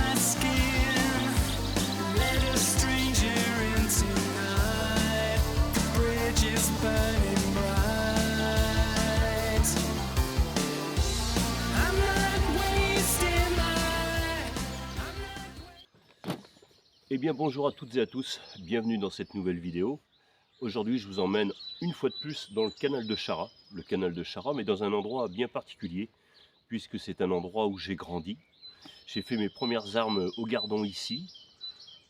my skin. Let a stranger in tonight. The bridge is burning bright. I'm not wasting my. Eh bien bonjour à toutes et à tous, bienvenue dans cette nouvelle vidéo. Aujourd'hui je vous emmène une fois de plus dans le canal de Chara, mais dans un endroit bien particulier, puisque c'est un endroit où j'ai grandi. J'ai fait mes premières armes au Gardon ici,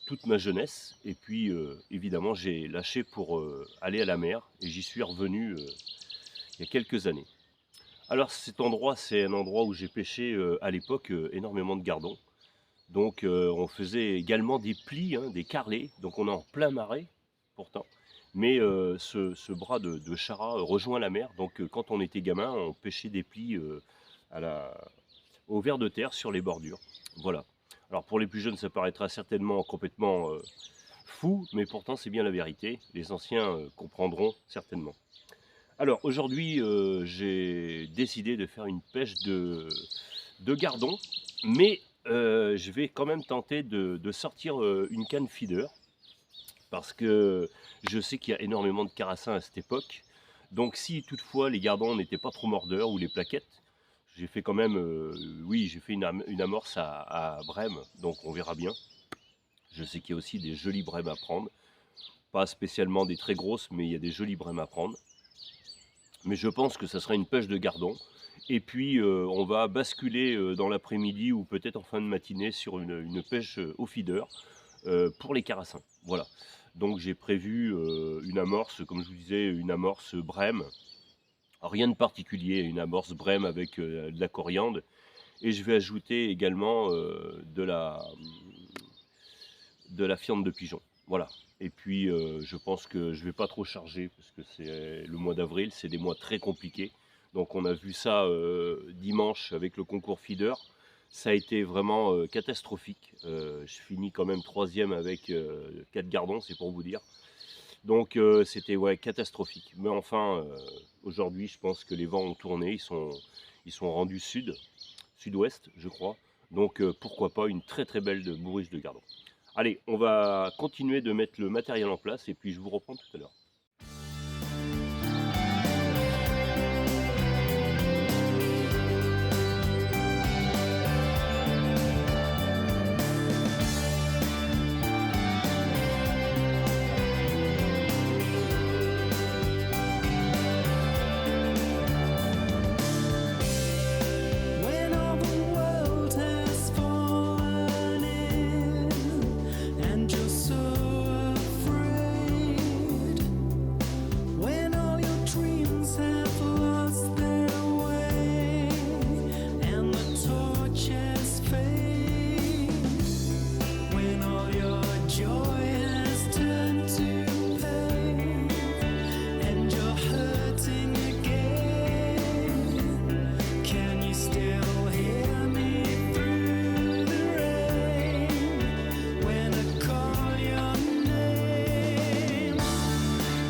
toute ma jeunesse, et puis évidemment j'ai lâché pour aller à la mer, et j'y suis revenu il y a quelques années. Alors cet endroit, c'est un endroit où j'ai pêché à l'époque énormément de gardons. Donc on faisait également des plis, hein, des carrelets, donc on est en plein marais pourtant. Mais ce bras de Chara rejoint la mer, donc quand on était gamin, on pêchait des plis au ver de terre sur les bordures. Voilà. Alors pour les plus jeunes, ça paraîtra certainement complètement fou, mais pourtant c'est bien la vérité. Les anciens comprendront certainement. Alors aujourd'hui, j'ai décidé de faire une pêche de gardon, mais je vais quand même tenter de sortir une canne feeder, parce que je sais qu'il y a énormément de carassins à cette époque. Donc si toutefois les gardons n'étaient pas trop mordeurs, ou les plaquettes, j'ai fait quand même, oui, j'ai fait une amorce à brème, donc on verra bien. Je sais qu'il y a aussi des jolies brèmes à prendre, pas spécialement des très grosses, mais il y a des jolies brèmes à prendre. Mais je pense que ça sera une pêche de gardon. Et puis on va basculer dans l'après-midi ou peut-être en fin de matinée sur une pêche au feeder pour les carassins. Voilà. Donc j'ai prévu une amorce, comme je vous disais, une amorce brème. Rien de particulier, une amorce brème avec de la coriandre. Et je vais ajouter également de la fiente de pigeon. Voilà. Et puis je pense que je ne vais pas trop charger, parce que c'est le mois d'avril, c'est des mois très compliqués. Donc on a vu ça dimanche avec le concours feeder. Ça a été vraiment catastrophique. Je finis quand même 3e avec 4 gardons, c'est pour vous dire. Donc c'était ouais, catastrophique. Mais enfin, aujourd'hui, je pense que les vents ont tourné. Ils sont rendus sud-ouest, je crois. Donc pourquoi pas une très très belle bourriche de gardon. Allez, on va continuer de mettre le matériel en place et puis je vous reprends tout à l'heure. When all the world has fallen in and you're so afraid, when all your dreams have lost their way and the torches fade, when all your joy has turned to pain and you're hurting again, can you still hear me through the rain when I call your name?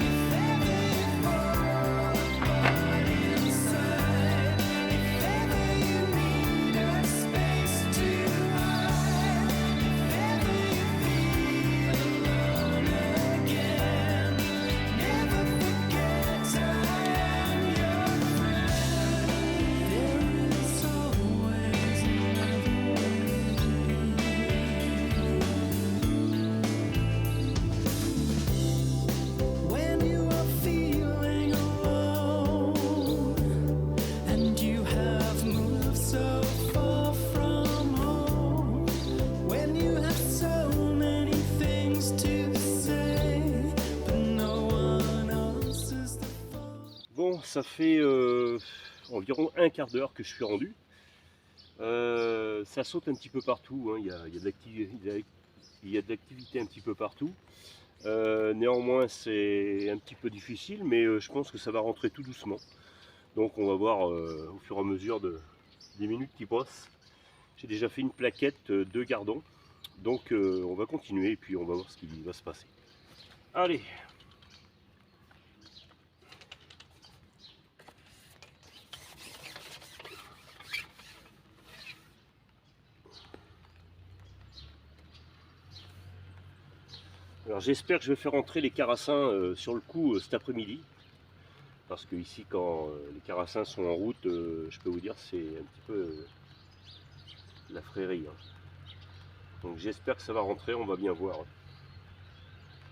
If ever you fall apart inside, if ever you need a space to hide, if ever you feel alone again, never forget I am your friend. There is always another way. When you are feeling alone and you have moved so far from home, when you have so many things to say but no one answers the phone. Bon, ça fait environ un quart d'heure que je suis rendu. Ça saute un petit peu partout, hein. Il y a de l'activité un petit peu partout. Néanmoins, c'est un petit peu difficile, mais je pense que ça va rentrer tout doucement. Donc on va voir au fur et à mesure des minutes qui passent. J'ai déjà fait une plaquette de gardons. Donc on va continuer et puis on va voir ce qui va se passer. Allez! Alors j'espère que je vais faire entrer les carassins sur le coup cet après-midi. Parce que ici, quand les carassins sont en route, je peux vous dire c'est un petit peu la frérie. Hein. Donc j'espère que ça va rentrer, on va bien voir.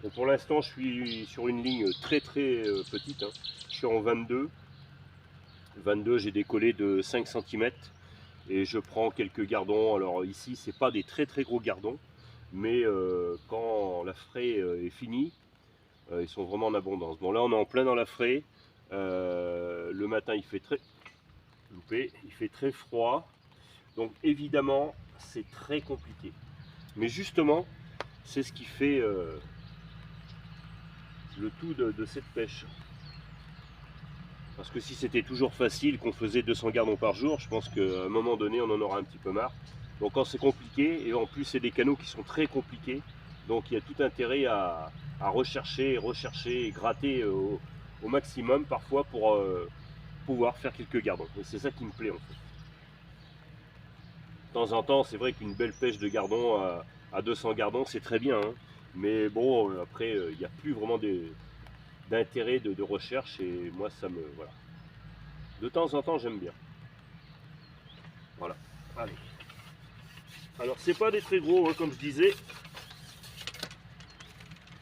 Bon, pour l'instant, je suis sur une ligne très petite. Hein. Je suis en 22. 22, j'ai décollé de 5 cm. Et je prends quelques gardons. Alors ici, c'est pas des très gros gardons. Mais quand la fraie est finie, ils sont vraiment en abondance. Bon, là, on est en plein dans la fraie. Le matin, il fait très froid. Donc évidemment, c'est très compliqué. Mais justement, c'est ce qui fait le tout de cette pêche. Parce que si c'était toujours facile, qu'on faisait 200 gardons par jour, je pense qu'à un moment donné, on en aura un petit peu marre. Donc quand c'est compliqué, et en plus c'est des canaux qui sont très compliqués, donc il y a tout intérêt à rechercher et gratter au maximum parfois pour pouvoir faire quelques gardons. Et c'est ça qui me plaît en fait. De temps en temps, c'est vrai qu'une belle pêche de gardons à 200 gardons, c'est très bien. Hein. Mais bon, après, il n'y a plus vraiment d'intérêt de recherche et moi, ça me... Voilà. De temps en temps, j'aime bien. Voilà. Allez. Alors, c'est pas des très gros, hein, comme je disais.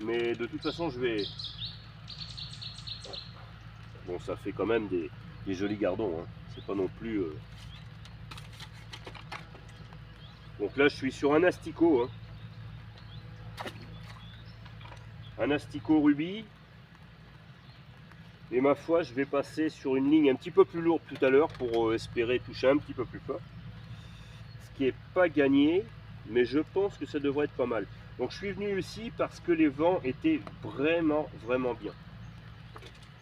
Mais de toute façon, je vais... Bon, ça fait quand même des jolis gardons. Hein. C'est pas non plus... Donc là, je suis sur un asticot. Hein. Un asticot rubis. Et ma foi, je vais passer sur une ligne un petit peu plus lourde tout à l'heure pour espérer toucher un petit peu plus fort. Ce qui n'est pas gagné, mais je pense que ça devrait être pas mal. Donc je suis venu ici parce que les vents étaient vraiment bien.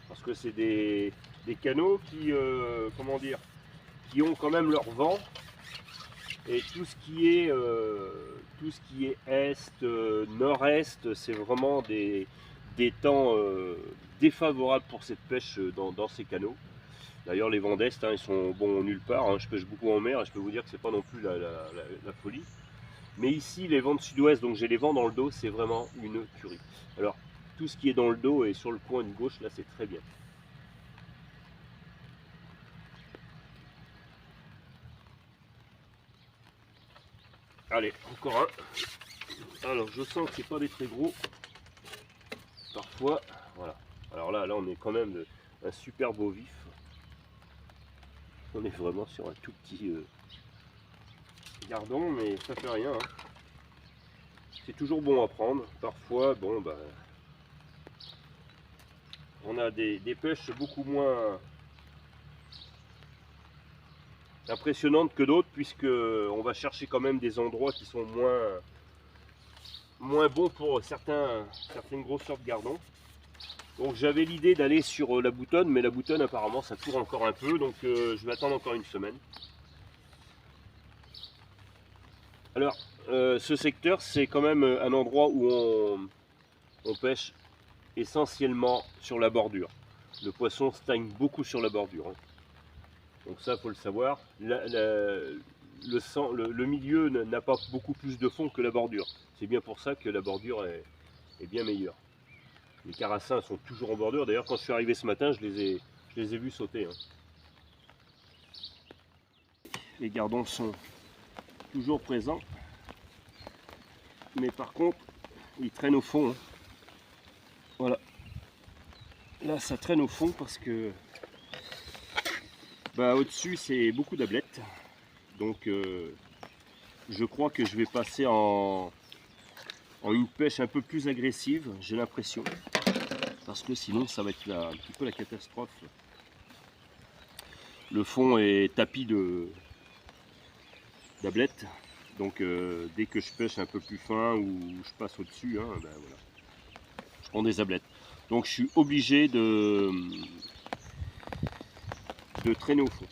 Parce que c'est des canaux qui, comment dire, qui ont quand même leur vent. Et tout ce qui est est, nord-est, c'est vraiment des temps défavorables pour cette pêche dans ces canaux. D'ailleurs, les vents d'est, hein, ils sont bons nulle part. Hein. Je pêche beaucoup en mer et je peux vous dire que c'est pas non plus la folie. Mais ici, les vents de sud-ouest, donc j'ai les vents dans le dos, c'est vraiment une tuerie. Alors, tout ce qui est dans le dos et sur le coin de gauche, là, c'est très bien. Allez, encore un. Alors, je sens que c'est pas des très gros. Parfois, voilà. Alors là, on est quand même un super beau vif. On est vraiment sur un tout petit gardon, mais ça fait rien. Hein. C'est toujours bon à prendre. Parfois, bon, bah, on a des pêches beaucoup moins impressionnantes que d'autres, puisque on va chercher quand même des endroits qui sont moins bons pour certaines grosseurs de gardons. Donc j'avais l'idée d'aller sur la boutonne, mais la boutonne apparemment ça court encore un peu, donc je vais attendre encore une semaine. Alors ce secteur, c'est quand même un endroit où on pêche essentiellement sur la bordure. Le poisson stagne beaucoup sur la bordure. Hein. Donc ça, il faut le savoir. Le milieu n'a pas beaucoup plus de fond que la bordure. C'est bien pour ça que la bordure est bien meilleure. Les carassins sont toujours en bordure. D'ailleurs, quand je suis arrivé ce matin, je les ai vus sauter. Hein. Les gardons sont toujours présents. Mais par contre, ils traînent au fond. Hein. Voilà. Là, ça traîne au fond parce que bah, au-dessus, c'est beaucoup d'ablettes. Donc, je crois que je vais passer en une pêche un peu plus agressive, j'ai l'impression. Parce que sinon, ça va être un petit peu la catastrophe. Le fond est tapis d'ablettes. Donc, dès que je pêche un peu plus fin ou je passe au-dessus, hein, ben voilà, je prends des ablettes. Donc, je suis obligé de traîner au fond.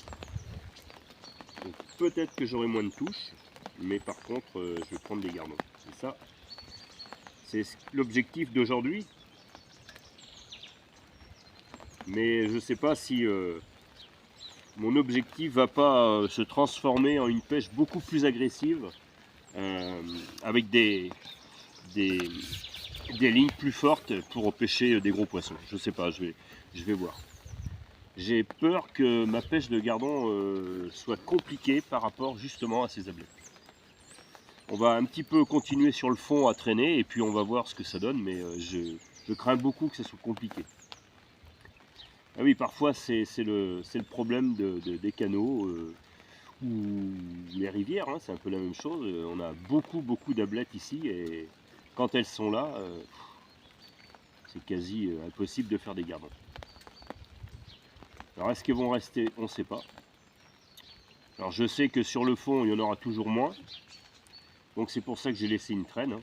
Peut-être que j'aurai moins de touches, mais par contre, je vais prendre des gardons. C'est ça. C'est l'objectif d'aujourd'hui. Mais je ne sais pas si mon objectif va pas se transformer en une pêche beaucoup plus agressive avec des des lignes plus fortes pour pêcher des gros poissons. Je sais pas, je vais voir. J'ai peur que ma pêche de gardon soit compliquée par rapport justement à ces ablettes. On va un petit peu continuer sur le fond à traîner et puis on va voir ce que ça donne, mais je crains beaucoup que ça soit compliqué. Ah oui, parfois c'est le problème des canaux ou les rivières, hein, c'est un peu la même chose. On a beaucoup d'ablettes ici et quand elles sont là, c'est quasi impossible de faire des gardons. Alors est-ce qu'elles vont rester? On ne sait pas. Alors je sais que sur le fond, il y en aura toujours moins. Donc c'est pour ça que j'ai laissé une traîne. Hein.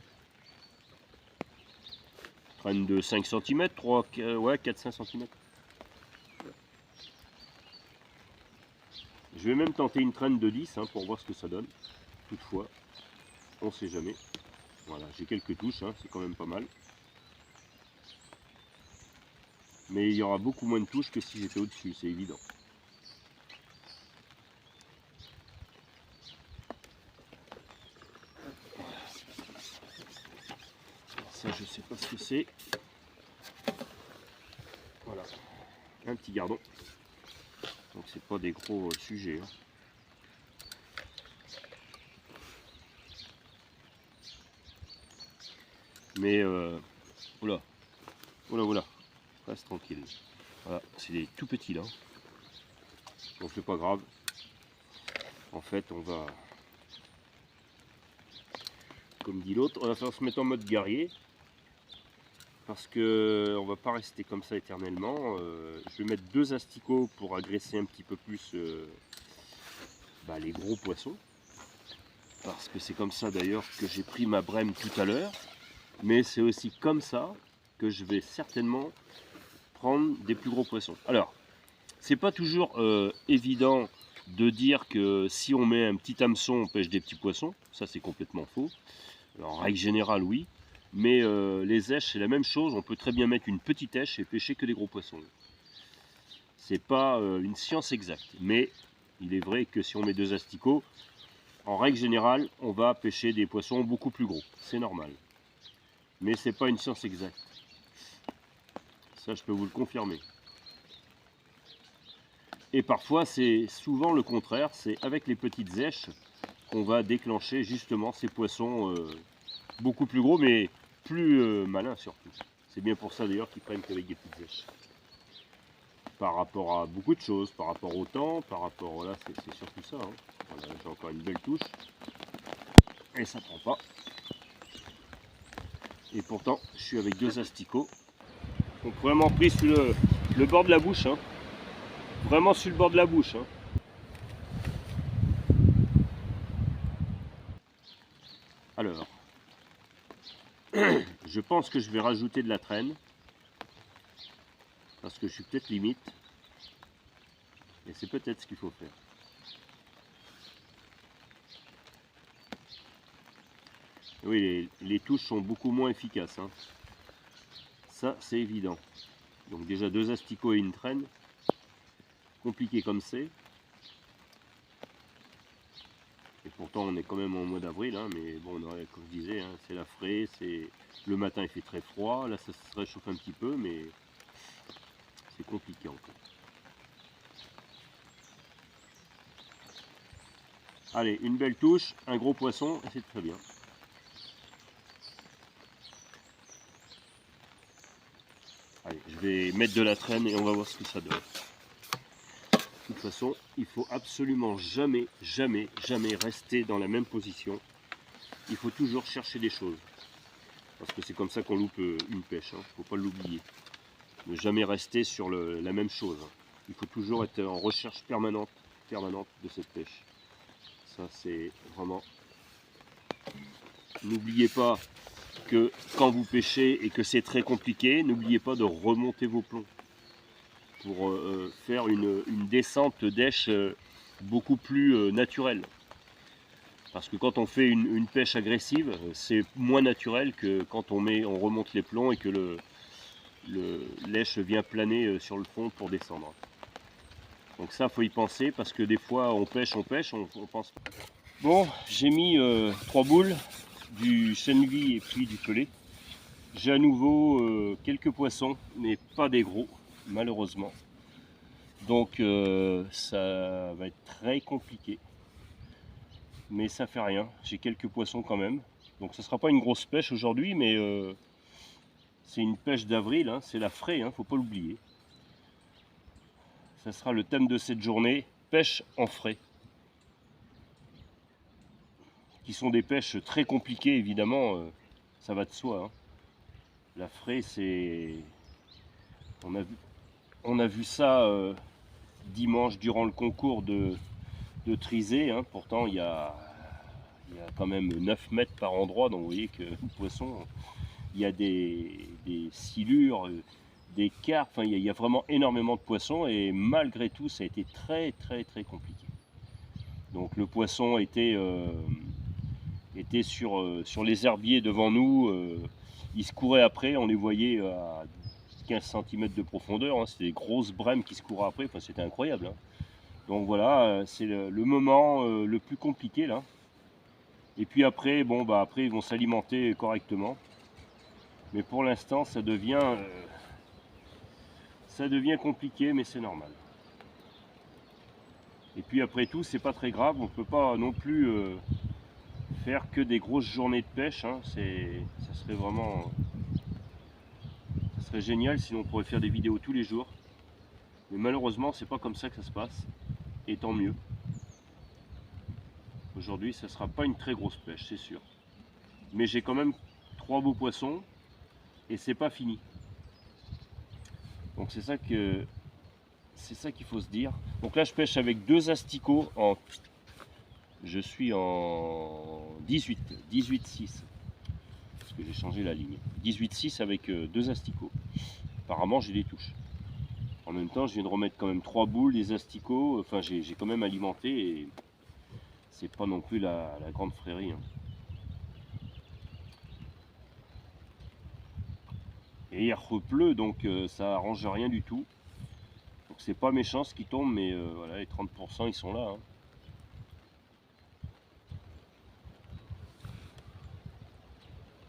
Traîne de 5 cm, 3, ouais, 4-5 cm. Je vais même tenter une traîne de 10 hein, pour voir ce que ça donne. Toutefois, on ne sait jamais. Voilà, j'ai quelques touches, hein, c'est quand même pas mal. Mais il y aura beaucoup moins de touches que si j'étais au-dessus, c'est évident. Ça, je sais pas ce que c'est. Voilà, un petit gardon. Donc c'est pas des gros sujets. Hein. Mais oula, reste tranquille. Voilà, c'est des tout petits là. Donc c'est pas grave. En fait, on va, comme dit l'autre, on va faire se mettre en mode guerrier. Parce que on va pas rester comme ça éternellement. Je vais mettre 2 asticots pour agresser un petit peu plus les gros poissons. Parce que c'est comme ça d'ailleurs que j'ai pris ma brème tout à l'heure. Mais c'est aussi comme ça que je vais certainement prendre des plus gros poissons. Alors, c'est pas toujours évident de dire que si on met un petit hameçon, on pêche des petits poissons. Ça, c'est complètement faux. Alors, en règle générale, oui. Mais les èches, c'est la même chose. On peut très bien mettre une petite èche et pêcher que des gros poissons. C'est pas une science exacte. Mais il est vrai que si on met 2 asticots, en règle générale, on va pêcher des poissons beaucoup plus gros. C'est normal. Mais c'est pas une science exacte. Ça, je peux vous le confirmer. Et parfois, c'est souvent le contraire. C'est avec les petites èches qu'on va déclencher justement ces poissons beaucoup plus gros, mais plus malins surtout. C'est bien pour ça d'ailleurs qu'ils prennent qu'avec des petites èches. Par rapport à beaucoup de choses, par rapport au temps, par rapport... Là, c'est surtout ça. Hein. Voilà, j'ai encore une belle touche. Et ça prend pas. Et pourtant, je suis avec 2 asticots. Donc vraiment pris sur le bord de la bouche. Hein. Vraiment sur le bord de la bouche. Hein. Alors, je pense que je vais rajouter de la traîne. Parce que je suis peut-être limite. Et c'est peut-être ce qu'il faut faire. Oui, les touches sont beaucoup moins efficaces. Hein. Ça, c'est évident. Donc déjà 2 asticots et une traîne. Compliqué comme c'est. Et pourtant, on est quand même en mois d'avril. Hein, mais bon, comme je disais, hein, c'est la fraie. Le matin, il fait très froid. Là, ça se réchauffe un petit peu, mais c'est compliqué encore. Allez, une belle touche, un gros poisson, et c'est très bien. Allez, je vais mettre de la traîne et on va voir ce que ça donne. De toute façon, il faut absolument jamais rester dans la même position. Il faut toujours chercher des choses. Parce que c'est comme ça qu'on loupe une pêche, il ne faut pas l'oublier. Ne jamais rester sur la même chose. Il faut toujours être en recherche permanente de cette pêche. Ça, c'est vraiment... N'oubliez pas que quand vous pêchez et que c'est très compliqué, n'oubliez pas de remonter vos plombs pour faire une descente d'èche beaucoup plus naturelle. Parce que quand on fait une pêche agressive, c'est moins naturel que quand on remonte les plombs et que l'èche vient planer sur le fond pour descendre. Donc ça, faut y penser parce que des fois on pêche, on pense. Bon, j'ai mis 3 boules, du chenille et puis du pelé. J'ai à nouveau quelques poissons, mais pas des gros, malheureusement. Donc ça va être très compliqué. Mais ça fait rien, j'ai quelques poissons quand même. Donc ça sera pas une grosse pêche aujourd'hui, mais c'est une pêche d'avril, hein, c'est la fraie, hein, faut pas l'oublier. Ça sera le thème de cette journée, pêche en frais. Qui sont des pêches très compliquées évidemment, ça va de soi. Hein. La fraie, c'est... On a vu ça dimanche durant le concours de Trizé. Hein. Pourtant, il y a quand même 9 mètres par endroit. Donc vous voyez que le poisson, il y a des silures, des carpes. Enfin, il y a vraiment énormément de poissons. Et malgré tout, ça a été très compliqué. Donc le poisson était sur les herbiers devant nous. Ils se couraient après. On les voyait à 15 cm de profondeur, hein. C'était des grosses brèmes qui se couraient après, enfin, c'était incroyable. Hein. Donc voilà, c'est le moment le plus compliqué là. Et puis après, bon bah après ils vont s'alimenter correctement. Mais pour l'instant ça devient compliqué, mais c'est normal. Et puis après tout, c'est pas très grave, on peut pas non plus faire que des grosses journées de pêche. Hein. Ça serait vraiment... serait génial, sinon on pourrait faire des vidéos tous les jours. Mais malheureusement, c'est pas comme ça que ça se passe. Et tant mieux. Aujourd'hui, ça sera pas une très grosse pêche, c'est sûr. Mais j'ai quand même 3 beaux poissons. Et c'est pas fini. Donc c'est ça qu'il faut se dire. Donc là, je pêche avec 2 asticots en... Je suis en 18-6. Parce que j'ai changé la ligne. 18-6 avec 2 asticots. Apparemment, j'ai des touches. En même temps, je viens de remettre quand même 3 boules, des asticots. Enfin, j'ai quand même alimenté et c'est pas non plus la grande frérie. Hein. Et il repleut, donc ça arrange rien du tout. Donc c'est pas méchant ce qui tombe, mais voilà, les 30% ils sont là. Hein.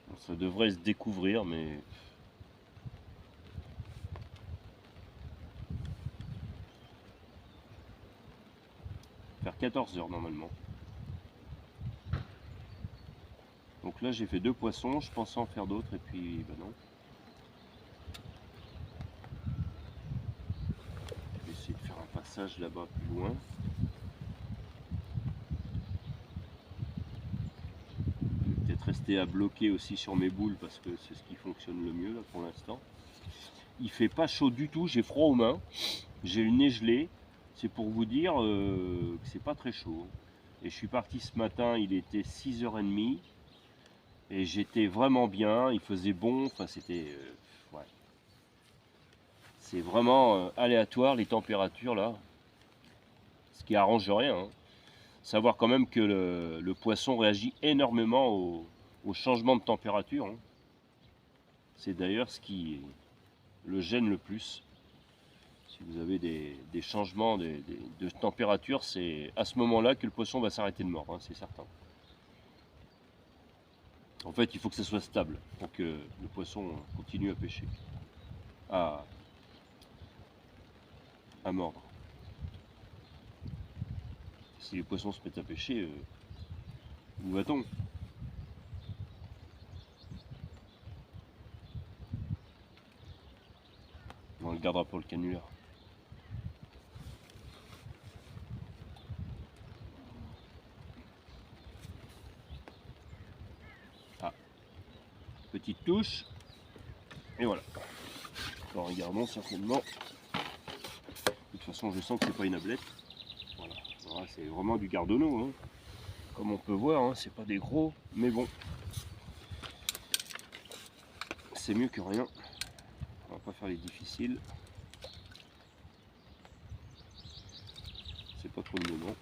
Donc, ça devrait se découvrir, mais... faire 14 heures normalement. Donc là j'ai fait 2 poissons, je pensais en faire d'autres et puis ben non. Je vais essayer de faire un passage là-bas plus loin. Je vais peut-être rester à bloquer aussi sur mes boules parce que c'est ce qui fonctionne le mieux là pour l'instant. Il fait pas chaud du tout, j'ai froid aux mains, j'ai le nez gelé. C'est pour vous dire que c'est pas très chaud. Et je suis parti ce matin, il était 6h30. Et j'étais vraiment bien, il faisait bon, enfin c'était... ouais. C'est vraiment aléatoire les températures là. Ce qui arrange rien. Hein. Savoir quand même que le poisson réagit énormément au changement de température. Hein. C'est d'ailleurs ce qui le gêne le plus. Si vous avez des changements de température, c'est à ce moment-là que le poisson va s'arrêter de mordre, hein, c'est certain. En fait, il faut que ça soit stable pour que le poisson continue à pêcher, à mordre. Si les poissons se mettent à pêcher, où va-t-on? On le gardera pour le canular. Ah, petite touche, et voilà. Alors regardons certainement. De toute façon, je sens que c'est pas une ablette. Voilà, voilà, c'est vraiment du gardonneau. Hein. Comme on peut voir, hein, c'est pas des gros, mais bon. C'est mieux que rien. On va pas faire les difficiles. C'est pas trop le moment.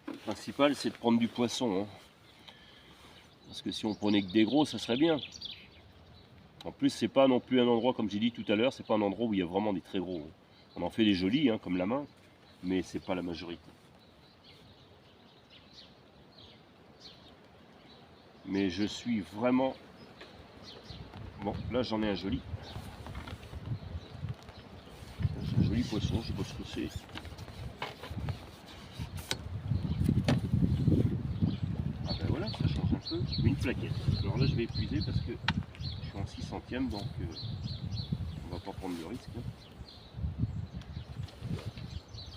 Le principal, c'est de prendre du poisson. Hein. Parce que si on prenait que des gros, ça serait bien. En plus, c'est pas non plus un endroit, comme j'ai dit tout à l'heure, c'est pas un endroit où il y a vraiment des très gros. On en fait des jolis, hein, comme la main, mais c'est pas la majorité. mais je suis vraiment... Bon, là j'en ai un joli. C'est un joli poisson, je sais pas ce que c'est. Ah ben voilà, ça change un peu. Une plaquette. Alors là je vais épuiser parce que je suis en 600e, donc on va pas prendre le risque.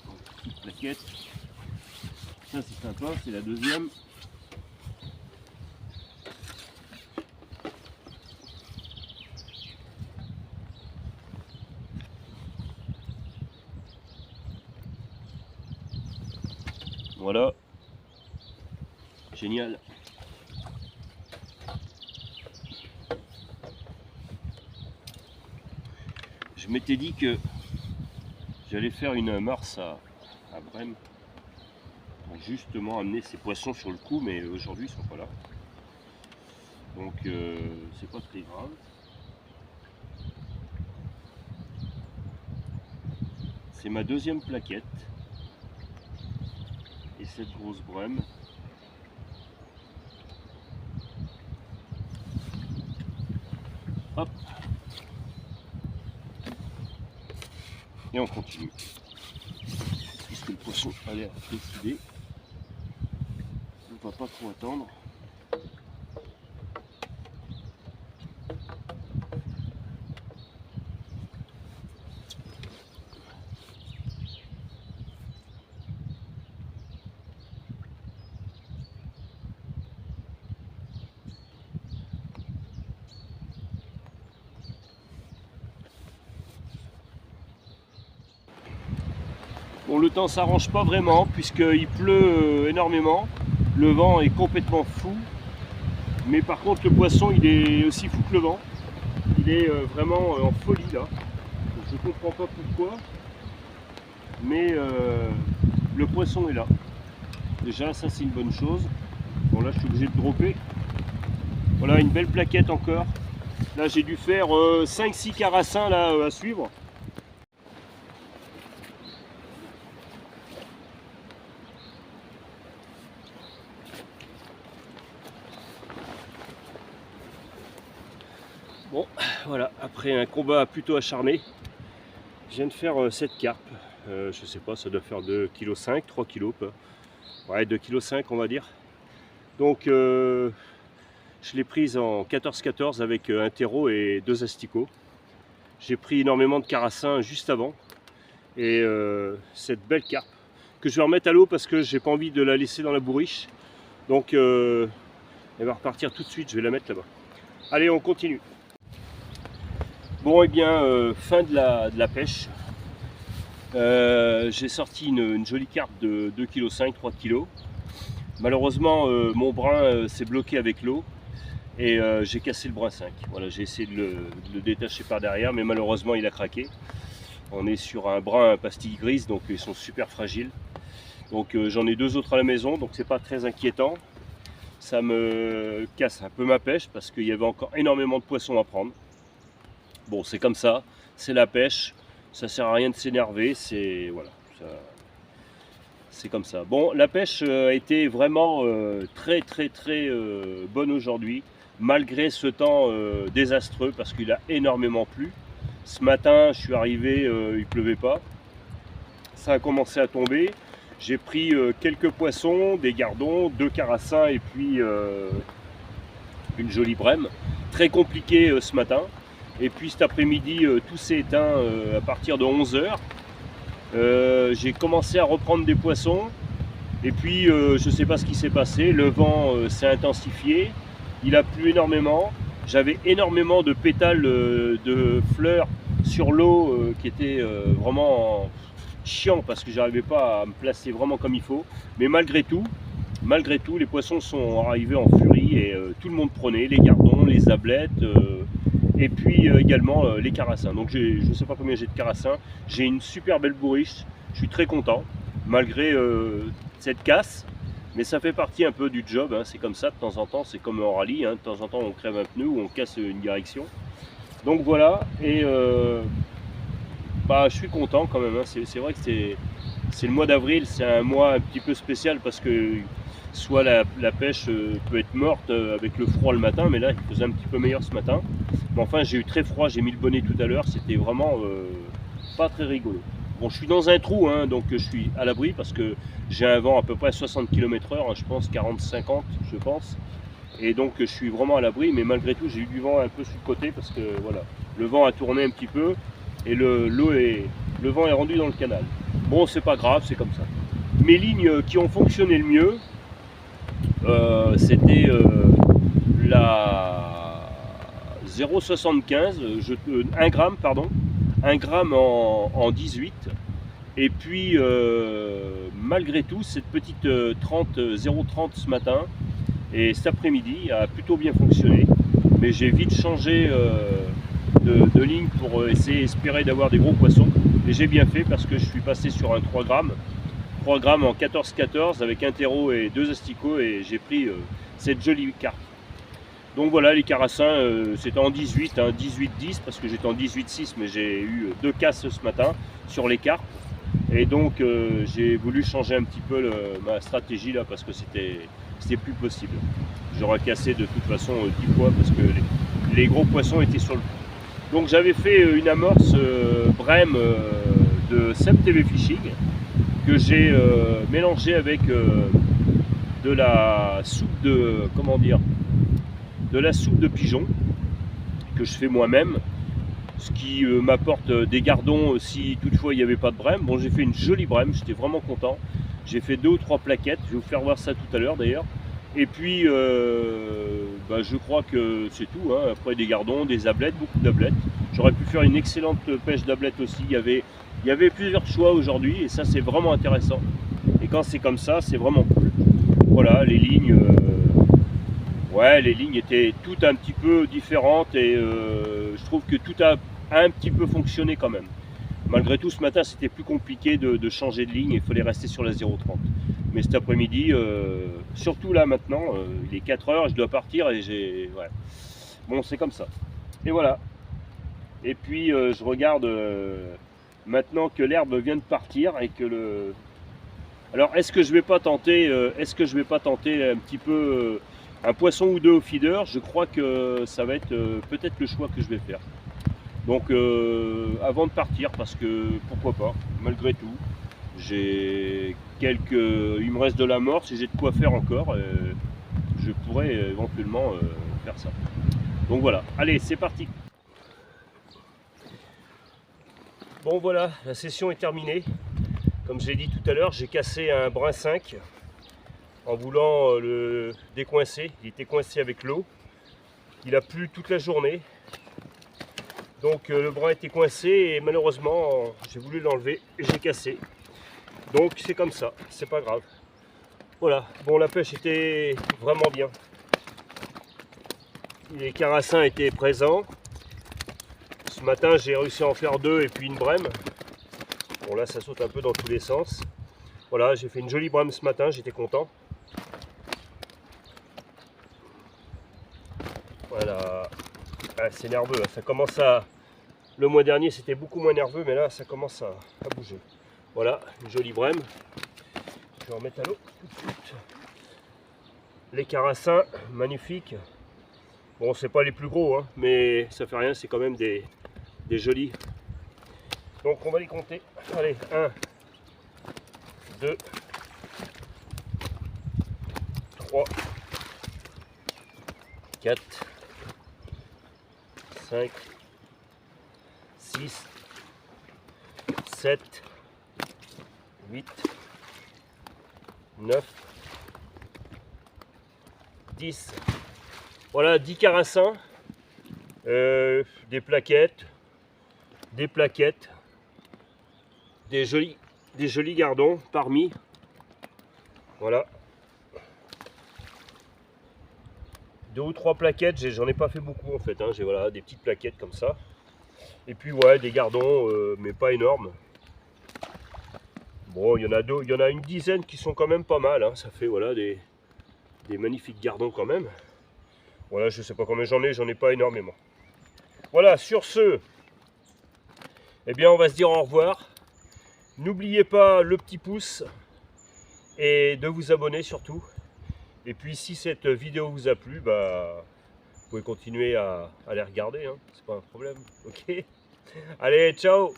Donc, petite plaquette. Ça c'est sympa, c'est la deuxième. Voilà, génial. Je m'étais dit que j'allais faire une marche à Brême pour justement amener ces poissons sur le coup, mais aujourd'hui ils sont pas là. Donc c'est pas très grave. C'est ma deuxième plaquette. Et cette grosse brème. Hop. Et on continue. Puisque le poisson a l'air décidé. On va pas trop attendre. Bon, le temps s'arrange pas vraiment puisqu'il pleut énormément, le vent est complètement fou, mais par contre le poisson il est aussi fou que le vent, il est vraiment en folie là, je comprends pas pourquoi, mais le poisson est là, déjà ça c'est une bonne chose. Bon là je suis obligé de dropper, voilà une belle plaquette encore, là j'ai dû faire 5-6 carassins là à suivre. Bon, voilà, après un combat plutôt acharné, je viens de faire cette carpe. Je sais pas, ça doit faire 2,5 kg, 3 kg, ouais, 2,5 kg on va dire. Donc, je l'ai prise en 14-14 avec un terreau et 2 asticots. J'ai pris énormément de carassins juste avant. Et cette belle carpe, que je vais remettre à l'eau parce que j'ai pas envie de la laisser dans la bourriche. Donc, elle va repartir tout de suite, je vais la mettre là-bas. Allez, on continue. Bon, et bien, fin de la pêche. J'ai sorti une jolie carpe de 2,5 kg, 3 kg. Malheureusement, mon brin s'est bloqué avec l'eau et j'ai cassé le brin 5. Voilà, j'ai essayé de le détacher par derrière, mais malheureusement, il a craqué. On est sur un brin pastille grise, donc ils sont super fragiles. Donc j'en ai 2 autres à la maison, donc c'est pas très inquiétant. Ça me casse un peu ma pêche parce qu'il y avait encore énormément de poissons à prendre. Bon, c'est comme ça, c'est la pêche, ça sert à rien de s'énerver, c'est voilà, c'est comme ça. Bon, la pêche a été vraiment très bonne aujourd'hui, malgré ce temps désastreux parce qu'il a énormément plu. Ce matin, je suis arrivé, il pleuvait pas, ça a commencé à tomber. J'ai pris quelques poissons, des gardons, 2 carassins et puis une jolie brème. Très compliqué ce matin. Et puis cet après-midi, tout s'est éteint à partir de 11 h. J'ai commencé à reprendre des poissons. Et puis, je ne sais pas ce qui s'est passé. Le vent s'est intensifié. Il a plu énormément. J'avais énormément de pétales de fleurs sur l'eau qui étaient vraiment chiant parce que j'arrivais pas à me placer vraiment comme il faut. Mais malgré tout, les poissons sont arrivés en furie et tout le monde prenait les gardons, les ablettes. Et puis également les carassins. Donc je ne sais pas combien j'ai de carassins. J'ai une super belle bourriche. Je suis très content malgré cette casse. Mais ça fait partie un peu du job. Hein. C'est comme ça de temps en temps. C'est comme en rallye. Hein. De temps en temps on crève un pneu ou on casse une direction. Donc voilà. Et Bah, je suis content quand même, hein. C'est vrai que c'est le mois d'avril, c'est un mois un petit peu spécial parce que soit la pêche peut être morte avec le froid le matin, mais là il faisait un petit peu meilleur ce matin. Mais enfin j'ai eu très froid, j'ai mis le bonnet tout à l'heure, c'était vraiment pas très rigolo. Bon, je suis dans un trou, hein, donc je suis à l'abri parce que j'ai un vent à peu près 60 km/h, hein, je pense 40-50 je pense. Et donc je suis vraiment à l'abri, mais malgré tout j'ai eu du vent un peu sur le côté parce que voilà, le vent a tourné un petit peu et le vent est rendu dans le canal. Bon, c'est pas grave, c'est comme ça. Mes lignes qui ont fonctionné le mieux, c'était la 0,75, 1 gramme, pardon, 1 gramme en 18. Et puis, malgré tout, cette petite 0,30 ce matin et cet après-midi a plutôt bien fonctionné. Mais j'ai vite changé de ligne pour essayer espérer d'avoir des gros poissons. Et j'ai bien fait parce que je suis passé sur un 3 grammes. 3 grammes en 14-14 avec un terreau et 2 asticots et j'ai pris cette jolie carpe. Donc voilà, les carassins, c'était en 18, hein, 18-10 parce que j'étais en 18-6 mais j'ai eu 2 casses ce matin sur les carpes. Et donc j'ai voulu changer un petit peu ma stratégie là parce que c'était plus possible. J'aurais cassé de toute façon 10 fois parce que les gros poissons étaient sur le coup. Donc j'avais fait une amorce brème de Seb TV Fishing que j'ai mélangé avec de la soupe de, comment dire, de la soupe de pigeon que je fais moi-même, ce qui m'apporte des gardons si toutefois il n'y avait pas de brème. Bon, j'ai fait une jolie brème, j'étais vraiment content. J'ai fait 2 ou 3 plaquettes, je vais vous faire voir ça tout à l'heure d'ailleurs. Et puis bah, je crois que c'est tout, hein. Après des gardons, des ablettes, beaucoup d'ablettes. J'aurais pu faire une excellente pêche d'ablettes aussi, il y avait plusieurs choix aujourd'hui et ça c'est vraiment intéressant. Et quand c'est comme ça, c'est vraiment cool. Voilà, les lignes, ouais, les lignes étaient toutes un petit peu différentes et je trouve que tout a un petit peu fonctionné quand même. Malgré tout, ce matin, c'était plus compliqué de changer de ligne, il fallait rester sur la 0,30. Mais cet après-midi, surtout là maintenant, il est 4 heures, je dois partir et j'ai... Ouais. Bon, c'est comme ça. Et voilà. Et puis, je regarde maintenant que l'herbe vient de partir et que le... Alors, est-ce que je vais pas tenter, un petit peu un poisson ou deux au feeder? Je crois que ça va être peut-être le choix que je vais faire. Donc avant de partir, parce que pourquoi pas, malgré tout, j'ai quelques, il me reste de l'amorce et j'ai de quoi faire encore. Je pourrais éventuellement faire ça. Donc voilà, allez, c'est parti. Bon voilà, la session est terminée. Comme j'ai dit tout à l'heure, j'ai cassé un brin 5 en voulant le décoincer. Il était coincé avec l'eau. Il a plu toute la journée. Donc le bras était coincé et malheureusement j'ai voulu l'enlever et j'ai cassé. Donc c'est comme ça, c'est pas grave. Voilà, bon, la pêche était vraiment bien. Les carassins étaient présents. Ce matin j'ai réussi à en faire 2 et puis une brème. Bon là ça saute un peu dans tous les sens. Voilà, j'ai fait une jolie brème ce matin, j'étais content. Voilà. Ah, c'est nerveux, ça commence à... Le mois dernier c'était beaucoup moins nerveux, mais là ça commence à bouger. Voilà, une jolie brème. Je vais en remettre à l'eau tout de suite. Les carassins, magnifiques. Bon, c'est pas les plus gros, hein, mais ça fait rien, c'est quand même des jolis. Donc on va les compter. Allez, 1, 2, 3, 4, 5, 6, 7, 8, 9, 10. Voilà, 10 carassins, des plaquettes, des jolis gardons parmi. Voilà. 2 ou 3 plaquettes, j'en ai pas fait beaucoup en fait, hein. J'ai voilà, des petites plaquettes comme ça. Et puis ouais, des gardons, mais pas énormes. Bon, il y en a une dizaine qui sont quand même pas mal, hein. Ça fait voilà des magnifiques gardons quand même. Voilà, je sais pas combien j'en ai pas énormément. Voilà, sur ce, Eh bien, on va se dire au revoir. N'oubliez pas le petit pouce et de vous abonner surtout. Et puis, si cette vidéo vous a plu, bah, vous pouvez continuer à les regarder, hein. C'est pas un problème. Ok. Allez, ciao!